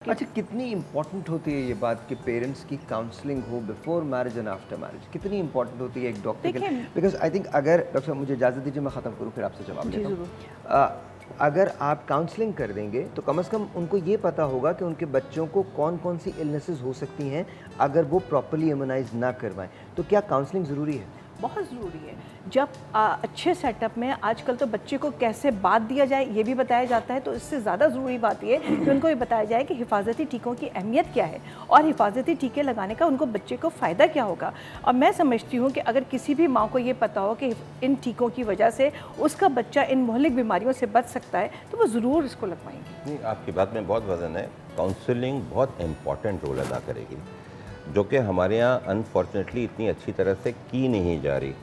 अच्छा, कितनी इम्पोर्टेंट होती है ये बात कि पेरेंट्स की काउंसलिंग हो before marriage and after marriage, कितनी इम्पोर्टेंट होती है एक डॉक्टर के लिए? बिकॉज आई थिंक अगर डॉक्टर साहब मुझे इजाज़त दीजिए, मैं ख़त्म करूँ फिर आपसे जवाब जी लेता ज़रूर। हूँ। अगर आप काउंसलिंग कर देंगे तो कम से कम उनको ये पता होगा कि उनके बच्चों को कौन कौन सी इलनेसेस हो सकती हैं अगर वो प्रॉपर्ली इम्यूनाइज ना करवाएं। तो क्या काउंसलिंग ज़रूरी है? बहुत ज़रूरी है। जब अच्छे सेटअप में आजकल तो बच्चे को कैसे बात दिया जाए ये भी बताया जाता है, तो इससे ज़्यादा ज़रूरी बात ये है कि उनको ये बताया जाए कि हिफाजती टीकों की अहमियत क्या है और हिफाजती टीके लगाने का उनको बच्चे को फ़ायदा क्या होगा। और मैं समझती हूँ कि अगर किसी भी माँ को ये पता हो कि इन टीकों की वजह से उसका बच्चा इन मुहलिक बीमारियों से बच सकता है तो वो ज़रूर इसको लगवाएंगे। नहीं, आपकी बात में बहुत वजन है। काउंसलिंग बहुत इम्पॉर्टेंट रोल अदा करेगी, जो कि हमारे यहाँ अनफॉर्चुनेटली इतनी अच्छी तरह से की नहीं जा रही।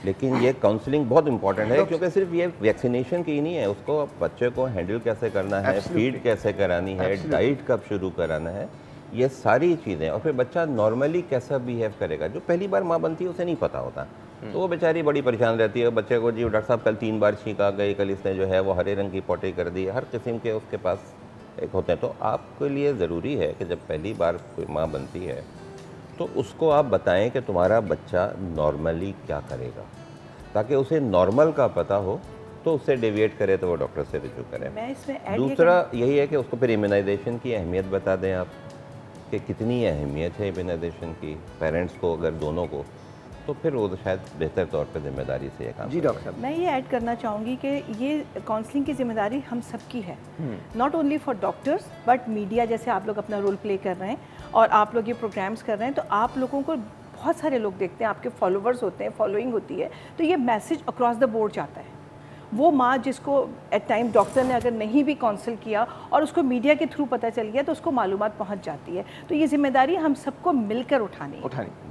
लेकिन ये काउंसलिंग बहुत इंपॉर्टेंट है, क्योंकि सिर्फ ये वैक्सीनेशन की ही नहीं है, उसको बच्चे को हैंडल कैसे करना है, फीड कैसे करानी है, डाइट कब शुरू कराना है, ये सारी चीज़ें। और फिर बच्चा नॉर्मली कैसा बिहेव करेगा, जो पहली बार माँ बनती है उसे नहीं पता होता। तो वो बेचारी बड़ी परेशान रहती है। बच्चे को, जी डॉक्टर साहब कल 3 बार छींक आ गई, कल इसने जो है वो हरे रंग की पॉटी कर दी, हर किस्म के उसके पास एक होते हैं। तो आपके लिए ज़रूरी है कि जब पहली बार कोई माँ बनती है तो उसको आप बताएं कि तुम्हारा बच्चा नॉर्मली क्या करेगा, ताकि उसे नॉर्मल का पता हो तो उससे डेविएट करे तो वो डॉक्टर से रिव्यू करें। मैं इसमें ऐड दूसरा यही है कि उसको फिर इम्यूनाइजेशन की अहमियत बता दें आप, कि कितनी अहमियत है इम्यूनाइजेशन की, पेरेंट्स को अगर दोनों को, तो फिर वो तो शायद बेहतर तौर पर जिम्मेदारी से ये काम जी डॉक्टर साहब। मैं ये ऐड करना चाहूँगी कि ये काउंसलिंग की जिम्मेदारी हम सबकी है, not only for doctors but media, जैसे आप लोग अपना रोल प्ले कर रहे हैं और आप लोग ये प्रोग्राम्स कर रहे हैं, तो आप लोगों को बहुत सारे लोग देखते हैं, आपके फॉलोवर्स होते हैं, फॉलोइंग होती है, तो ये मैसेज अक्रॉस द बोर्ड जाता है। वो माँ जिसको एट टाइम डॉक्टर ने अगर नहीं भी काउंसिल किया और उसको मीडिया के थ्रू पता चल गया तो उसको मालूमात पहुँच जाती है। तो ये जिम्मेदारी हम सबको मिलकर उठानी है।